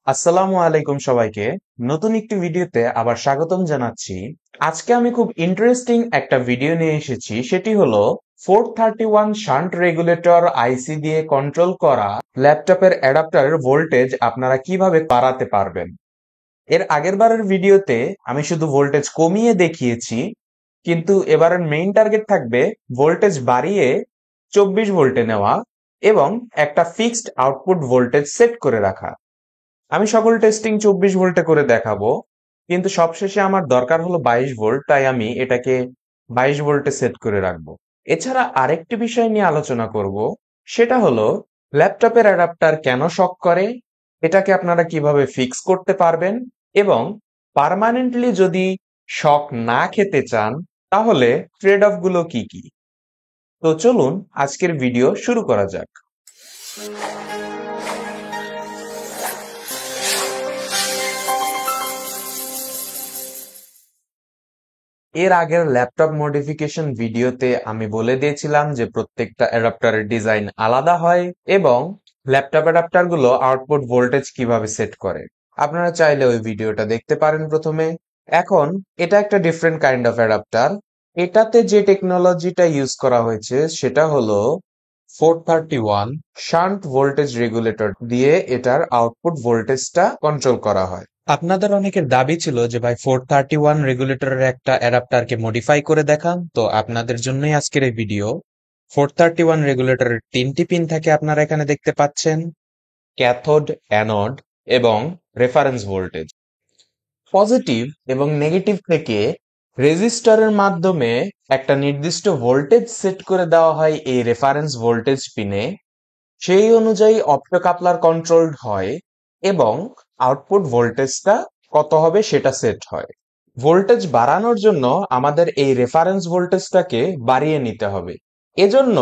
আসসালামু আলাইকুম সবাইকে। নতুন একটি ভিডিওতে আবার স্বাগতম জানাচ্ছি। আজকে আমি খুব ইন্টারেস্টিং একটা ভিডিও নিয়ে এসেছি, সেটি হলো 431 শান্ট রেগুলেটর আইসি দিয়ে কন্ট্রোল করা ল্যাপটপের অ্যাডাপ্টারের ভোল্টেজ আপনারা কিভাবে বাড়াতে পারবেন। এর আগেরবারের ভিডিওতে আমি শুধু ভোল্টেজ কমিয়ে দেখিয়েছি, কিন্তু এবারের মেইন টার্গেট থাকবে ভোল্টেজ বাড়িয়ে 24 ভোল্টে নেওয়া এবং একটা ফিক্সড আউটপুট ভোল্টেজ সেট করে রাখা। আমি সকল টেস্টিং 24 ভোল্টে করে দেখাবো, কিন্তু সবশেষে আমার দরকার হলো 22 ভোল্ট, তাই আমি এটাকে 22 ভোল্টে সেট করে রাখবো। এছাড়া আরেকটি বিষয় নিয়ে আলোচনা করব, সেটা হলো ল্যাপটপের অ্যাডাপ্টার কেন শক করে, এটাকে আপনারা কিভাবে ফিক্স করতে পারবেন, এবং পার্মানেন্টলি যদি শক না খেতে চান তাহলে ট্রেড অফ গুলো কি কি। তো চলুন আজকের ভিডিও শুরু করা যাক। এর আগের ল্যাপটপ মডিফিকেশন ভিডিওতে আমি বলে দিয়েছিলাম যে প্রত্যেকটা অ্যাডাপ্টারের ডিজাইন আলাদা হয় এবং ল্যাপটপ অ্যাডাপ্টার গুলো আউটপুট ভোল্টেজ কিভাবে সেট করে। আপনারা চাইলে ওই ভিডিওটা দেখতে পারেন প্রথমে। এখন এটা একটা ডিফারেন্ট কাইন্ড অফ অ্যাডাপ্টার। এটাতে যে টেকনোলজিটা ইউজ করা হয়েছে সেটা হলো 431 শান্ট ভোল্টেজ রেগুলেটর দিয়ে এটার আউটপুট ভোল্টেজটা কন্ট্রোল করা হয়। আপনাদের অনেকের দাবি ছিল যে ভাই 431 রেগুলেটরের একটা অ্যাডাপ্টারকে মডিফাই করে দেখান, তো আপনাদের জন্যই আজকের এই ভিডিও। 431 রেগুলেটরের তিনটি পিন থাকে, আপনারা এখানে দেখতে পাচ্ছেন: ক্যাথোড, অ্যানোড এবং রেফারেন্স ভোল্টেজ। পজিটিভ এবং নেগেটিভ থেকে রেজিস্টরের মাধ্যমে একটা নির্দিষ্ট ভোল্টেজ সেট করে দেওয়া হয় এই রেফারেন্স ভোল্টেজ পিনে। সেই অনুযায়ী অপ্টোকাপলার কন্ট্রোলড হয় এবং আউটপুট ভোল্টেজটা কত হবে সেটা সেট হয়। ভোল্টেজ বাড়ানোর জন্য আমাদের এই রেফারেন্স ভোল্টেজটাকে বাড়িয়ে নিতে হবে। এজন্য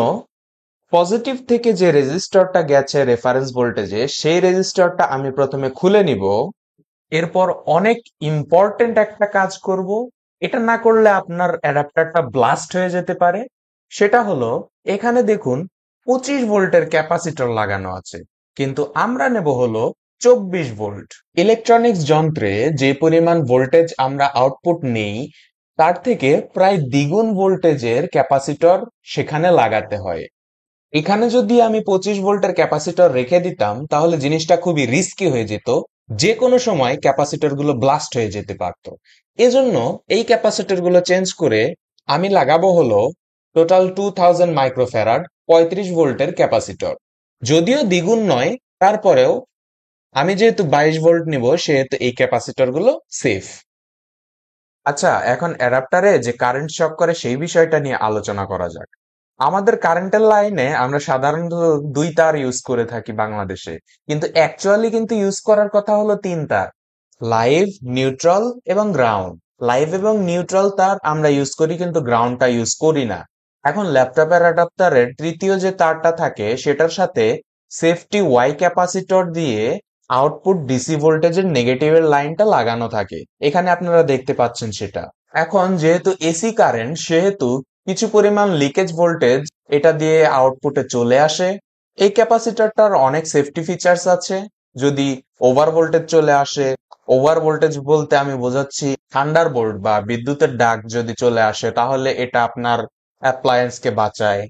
পজিটিভ থেকে যে রেজিস্টরটা গেছে রেফারেন্স ভোল্টেজে, সেই রেজিস্টরটা আমি প্রথমে খুলে নিব। এরপর অনেক ইম্পর্টেন্ট একটা কাজ করব, এটা না করলে আপনার অ্যাডাপ্টারটা ব্লাস্ট হয়ে যেতে পারে। সেটা হলো, এখানে দেখুন 25 ভোল্টের ক্যাপাসিটর লাগানো আছে, কিন্তু আমরা নেব হলো 24 ভোল্ট। ইলেকট্রনিক্স যন্ত্রে যে পরিমাণ ভোল্টেজ আমরা আউটপুট নেই, তার থেকে প্রায় দ্বিগুণ ভোল্টেজের ক্যাপাসিটর সেখানে লাগাতে হয়। এখানে যদি আমি 25 ভোল্টের ক্যাপাসিটর রেখে দিতাম তাহলে জিনিসটা খুবই রিস্কি হয়ে যেত, যে কোনো সময় ক্যাপাসিটর গুলো ব্লাস্ট হয়ে যেতে পারতো। এজন্য এই ক্যাপাসিটর গুলো চেঞ্জ করে আমি লাগাবো হলো টোটাল 2000 মাইক্রোফ্যারাড 35 ভোল্টের ক্যাপাসিটর। যদিও দ্বিগুণ নয়, তারপরেও আমি যেহেতু 22 ভোল্ট নিব সেহেতু এই ক্যাপাসিটর গুলো সেফ। আচ্ছা, এখন অ্যাডাপ্টারে যে কারেন্ট শক করে সেই বিষয়টা নিয়ে আলোচনা করা যাক। আমাদের কারেন্টের লাইনে আমরা সাধারণত 2 তার ইউজ করে থাকি বাংলাদেশে, কিন্তু অ্যাকচুয়ালি কিন্তু ইউজ করার কথা হলো 3 তার: লাইভ, নিউট্রাল এবং গ্রাউন্ড। লাইভ এবং নিউট্রাল তার আমরা ইউজ করি, কিন্তু গ্রাউন্ডটা ইউজ করি না। এখন ল্যাপটপের অ্যাডাপ্টারের তৃতীয় যে তারটা থাকে সেটার সাথে সেফটি ওয়াই ক্যাপাসিটর দিয়ে আউটপুট ডিসি ভোল্টেজের নেগেটিভের লাইনটা লাগানো থাকে। এখানে আপনারা দেখতে পাচ্ছেন সেটা। এখন যেহেতু এসি কারেন্ট, সেহেতু কিছু পরিমাণ লিকেজ ভোল্টেজ এটা দিয়ে আউটপুটে চলে আসে। এই ক্যাপাসিটরটার অনেক সেফটি ফিচার্স আছে। যদি ওভার ভোল্টেজ চলে আসে, ওভার ভোল্টেজ বলতে আমি বোঝাচ্ছি থান্ডারবোল্ট বা বিদ্যুতের ডাক যদি চলে আসে, তাহলে এটা আপনার অ্যাপ্লায়েন্সকে বাঁচায়।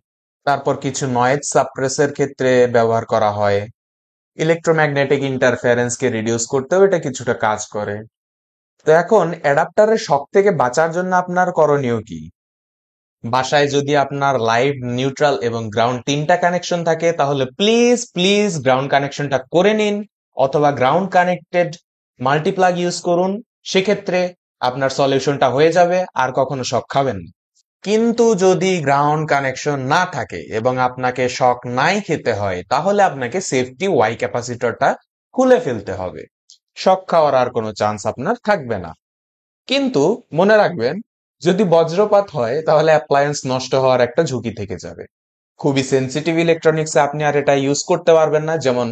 তারপর কিছু নয়েজ সাপ্রেসের ক্ষেত্রে ব্যবহার করা হয়। ইলেকট্রোম্যাগনেটিক ইন্টারফারেন্সকে রিডিউস করতেও এটা কিছুটা কাজ করে। তো এখন অ্যাডাপ্টারের শক থেকে বাঁচার জন্য আপনার করণীয় কি? বাসায় যদি আপনার লাইভ, নিউট্রাল এবং গ্রাউন্ড তিনটা কানেকশন থাকে তাহলে প্লিজ প্লিজ গ্রাউন্ড কানেকশনটা করে নিন, অথবা গ্রাউন্ড কানেক্টেড মাল্টিপ্লাগ ইউজ করুন। সেক্ষেত্রে আপনার সলিউশনটা হয়ে যাবে, আর কখনো শক খাবেন না। কিন্তু যদি গ্রাউন্ড কানেকশন না থাকে এবং আপনাকে শক নাই খেতে হয়, তাহলে আপনাকে সেফটি ওয়াই ক্যাপাসিটরটা খুলে ফেলতে হবে। শক খাওয়ার আর কোনো চান্স আপনার থাকবে না। কিন্তু মনে রাখবেন, যদি বজ্রপাত হয় তাহলে অ্যাপ্লায়েন্স নষ্ট হওয়ার একটা ঝুঁকি থেকে যাবে। খুবই সেনসিটিভ ইলেকট্রনিক্সে আপনি আর এটা ইউজ করতে পারবেন না। যেমন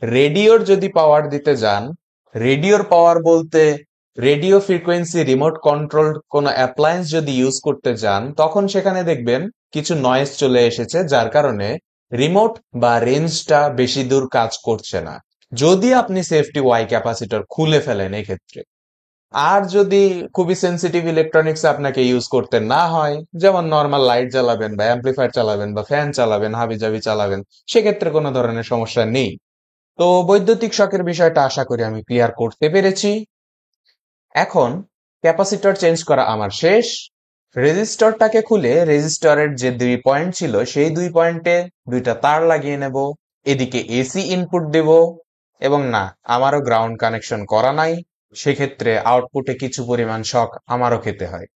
রেডিওর যদি পাওয়ার দিতে যান, রেডিওর পাওয়ার বলতে রেডিও ফ্রিকোয়েন্সি রিমোট কন্ট্রোল কোনো অ্যাপ্লায়েন্স যদি ইউজ করতে যান, তখন সেখানে দেখবেন কিছু নয়েজ চলে এসেছে, যার কারণে রিমোট বা রেঞ্জটা বেশি দূর কাজ করছে না। যদি আপনি সেফটি ওয়াই ক্যাপাসিটর খুলে ফেলেন এক্ষেত্রে। আর যদি খুবই সেনসিটিভ ইলেকট্রনিক্স আপনাকে ইউজ করতে না হয়, যেমন নর্মাল লাইট জ্বালাবেন বা অ্যাম্পলিফায়ার চালাবেন বা ফ্যান চালাবেন, হাবিজাবি চালাবেন, সেক্ষেত্রে কোনো ধরনের সমস্যা নেই। তো বৈদ্যুতিক শকের বিষয়টা আশা করি আমি ক্লিয়ার করতে পেরেছি। এখন ক্যাপাসিটর চেঞ্জ করা আমার শেষ। রেজিস্টরটাকে খুলে রেজিস্টরের যে 2 পয়েন্ট ছিল সেই 2 পয়েন্টে 2টা তার লাগিয়ে নেব। এদিকে এসি ইনপুট দেব, এবং না, আমারও গ্রাউন্ড কানেকশন করা নাই, সেক্ষেত্রে আউটপুটে কিছু পরিমাণ শক আমারও খেতে হয়।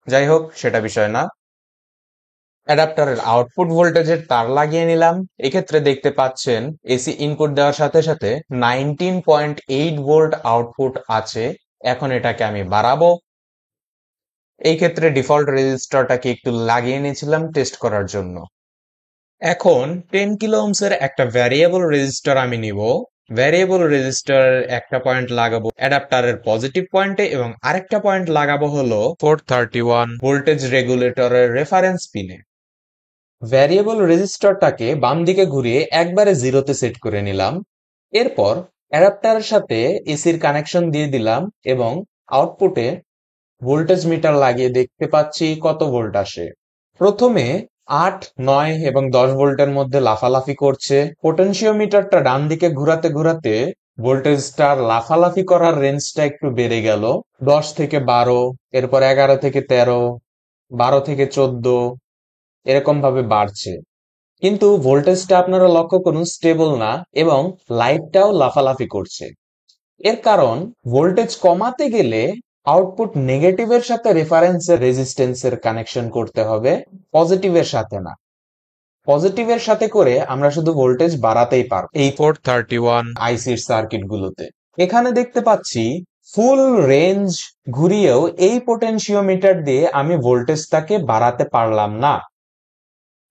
যাই হোক, সেটা বিষয় না। অ্যাডাপ্টারের আউটপুট ভোল্টেজের তার লাগিয়ে নিলাম। এক্ষেত্রে দেখতে পাচ্ছেন এসি ইনপুট দেওয়ার সাথে সাথে 19.8 ভোল্ট আউটপুট আছে। এখন এটাকে আমি বাড়াবো। এই ক্ষেত্রে ডিফল্ট রেজিস্টরটাকে একটু লাগিয়ে নিয়েছিলাম টেস্ট করার জন্য। এখন 10 কিলো ওহমসের একটা ভ্যারিয়েবল রেজিস্টর আমি নিব। ভ্যারিয়েবল রেজিস্টরের একটা পয়েন্ট লাগাবো অ্যাডাপ্টারের পজিটিভ পয়েন্টে এবং আরেকটা পয়েন্ট লাগাবো হলো 431 ভোল্টেজ রেগুলেটরের রেফারেন্স পিনে। ভ্যারিয়েবল রেজিস্টরটাকে বাম দিকে ঘুরিয়ে একবারে জিরোতে সেট করে নিলাম। এরপর অ্যাডাপ্টারের সাথে এসির কানেকশন দিয়ে দিলাম এবং আউটপুটে ভোল্টেজ মিটার লাগিয়ে দেখতে পাচ্ছি কত ভোল্ট আসে। প্রথমে 8, 9 এবং 10 ভোল্টের মধ্যে লাফালাফি করছে। পোটেনশিওমিটারটা ডান দিকে ঘোরাতে ঘোরাতে ভোল্টেজটা লাফালাফি করার রেঞ্জটা একটু বেড়ে গেল। 10 থেকে 12, এরপর 11 থেকে 13, 12 থেকে 14, এরকম ভাবে বাড়ছে। কিন্তু ভোল্টেজটা আপনারা লক্ষ্য করুন স্টেবল না, এবং লাইটটাও লাফালাফি করছে। এর কারণ ভোল্টেজ কমাতে গেলে আউটপুট নেগেটিভের সাথে রেফারেন্সের রেজিস্ট্যান্সের কানেকশন করতে হবে, পজিটিভের সাথে না। পজিটিভের সাথে করে আমরা শুধু ভোল্টেজ বাড়াতেই পারবো এই 431 আইসির সার্কিট গুলোতে। এখানে দেখতে পাচ্ছি ফুল রেঞ্জ ঘুরিয়েও এই পোটেনশিওমিটার দিয়ে আমি ভোল্টেজটাকে বাড়াতে পারলাম না।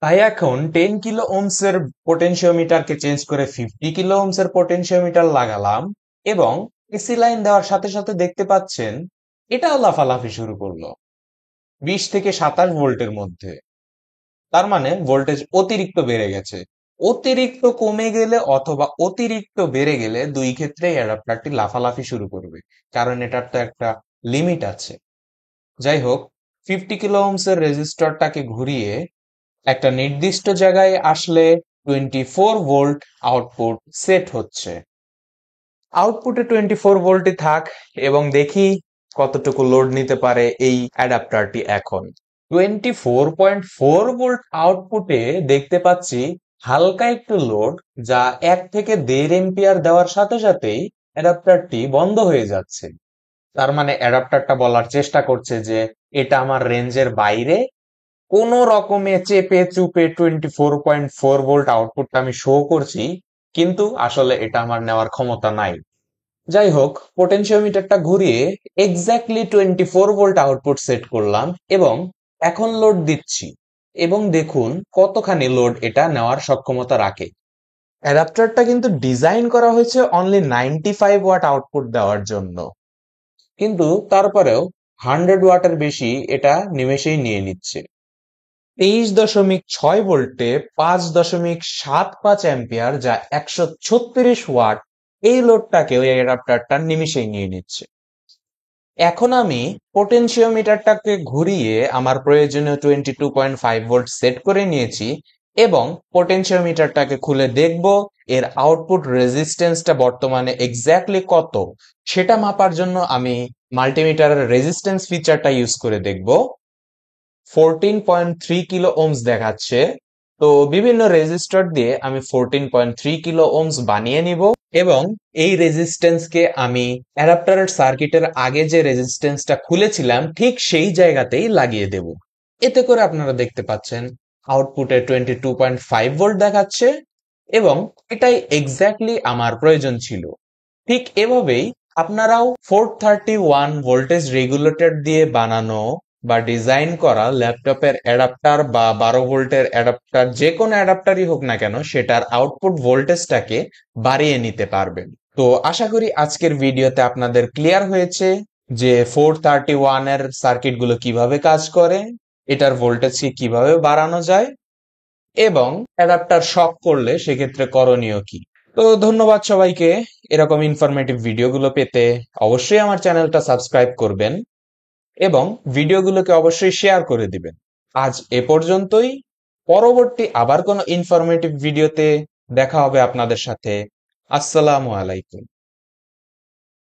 তাই এখন 10 কিলো ওহমসের পোটেনশিওমিটারকে চেঞ্জ করে 50 কিলো ওহমসের পোটেনশিওমিটার লাগালাম, এবং এসি লাইন দেওয়ার সাথে সাথে দেখতে পাচ্ছেন এটাও লাফালাফি শুরু করলো 20 থেকে 27 ভোল্টের মধ্যে। তার মানে ভোল্টেজ অতিরিক্ত বেড়ে গেছে। অতিরিক্ত কমে গেলে অথবা অতিরিক্ত বেড়ে গেলে দুই ক্ষেত্রেই অ্যাডাপ্টারটি লাফালাফি শুরু করবে, কারণ এটার তো একটা লিমিট আছে। যাই হোক, 50 কিলো ওহমসের রেজিস্টরটাকে ঘুরিয়ে একটা নির্দিষ্ট জায়গায় আসলে 24 ভোল্ট আউটপুট সেট হচ্ছে। আউটপুটে 24 ভোল্টই থাক, এবং দেখি কতটুকু লোড নিতে পারে এই অ্যাডাপ্টারটি। এখন 24.4 ভোল্ট আউটপুটে দেখতে পাচ্ছি হালকা একটু লোড, যা 1 থেকে 1.5 এম্পিয়ার দেওয়ার সাথে সাথেই অ্যাডাপ্টারটি বন্ধ হয়ে যাচ্ছে। তার মানে অ্যাডাপ্টারটা বলার চেষ্টা করছে যে এটা আমার রেঞ্জের বাইরে, কোনো রকমে চেপে চুপে 24.4 ভোল্ট আউটপুটটা আমি শো করছি, কিন্তু আসলে এটা আমার নেওয়ার ক্ষমতা নাই। যাই হোক, পোটেনশিওমিটারটা ঘুরিয়ে এক্স্যাক্টলি 24 ভোল্ট আউটপুট সেট করলাম এবং এখন লোড দিচ্ছি, এবং দেখুন কতখানি লোড এটা নেওয়ার সক্ষমতা রাখে। অ্যাডাপ্টারটা কিন্তু ডিজাইন করা হয়েছে অনলি 95 ওয়াট আউটপুট দেওয়ার জন্য, কিন্তু তারপরেও 100 ওয়াটের বেশি এটা নিমেষেই নিয়ে নিচ্ছে। 23.6 ভোল্টে 5.75 অ্যাম্পিয়ার, যা 136 ওয়াট, এই লোডটাকে ওই অ্যাডাপ্টারটা নিমিষেই নিয়ে নিচ্ছে। এখন আমি পোটেনশিওমিটারটাকে ঘুরিয়ে আমার প্রয়োজনীয় 22.5 ভোল্ট সেট করে নিয়েছি, এবং পোটেনশিওমিটারটাকে খুলে দেখব এর আউটপুট রেজিস্ট্যান্সটা বর্তমানে এক্স্যাক্টলি কত। সেটা মাপার জন্য আমি মাল্টিমিটারের রেজিস্ট্যান্স ফিচারটা ইউজ করে দেখব। 14.3 কিলো ওহমস দেখাচ্ছে। তো বিভিন্ন রেজিস্টর দিয়ে আমি 14.3 কিলো ওহমস বানিয়ে নিব, এবং এই রেজিস্ট্যান্সকে আমি অ্যাডাপ্টারের সার্কিটের আগে যে রেজিস্ট্যান্সটা খুলেছিলাম ঠিক সেই জায়গাতেই লাগিয়ে দেব। এতে করে আপনারা দেখতে পাচ্ছেন আউটপুটে 22.5 ভোল্ট দেখাচ্ছে, এবং এটাই এক্স্যাক্টলি আমার প্রয়োজন ছিল। ঠিক এভাবেই আপনারাও 431 ভোল্টেজ রেগুলেটর দিয়ে বানানো বা ডিজাইন করা ল্যাপটপের অ্যাডাপ্টার বা 12 ভোল্টের অ্যাডাপ্টার, যে কোনো অ্যাডাপ্টারই হোক না কেন, সেটার আউটপুট ভোল্টেজটাকে বাড়িয়ে নিতে পারবেন। তো আশা করি আজকের ভিডিওতে আপনাদের ক্লিয়ার হয়েছে যে 431 এর সার্কিটগুলো কিভাবে কাজ করে, এটার ভোল্টেজকে কিভাবে বাড়ানো যায়, এবং অ্যাডাপ্টার শক করলে সেক্ষেত্রে করণীয় কি। তো ধন্যবাদ সবাইকে। এরকম ইনফরমেটিভ ভিডিওগুলো পেতে অবশ্যই আমার চ্যানেলটা সাবস্ক্রাইব করবেন এবং ভিডিওগুলোকে অবশ্যই শেয়ার করে দিবেন। আজ এ পর্যন্তই। পরবর্তী আবার কোনো ইনফরমেটিভ ভিডিওতে দেখা হবে আপনাদের সাথে। আসসালামু আলাইকুম।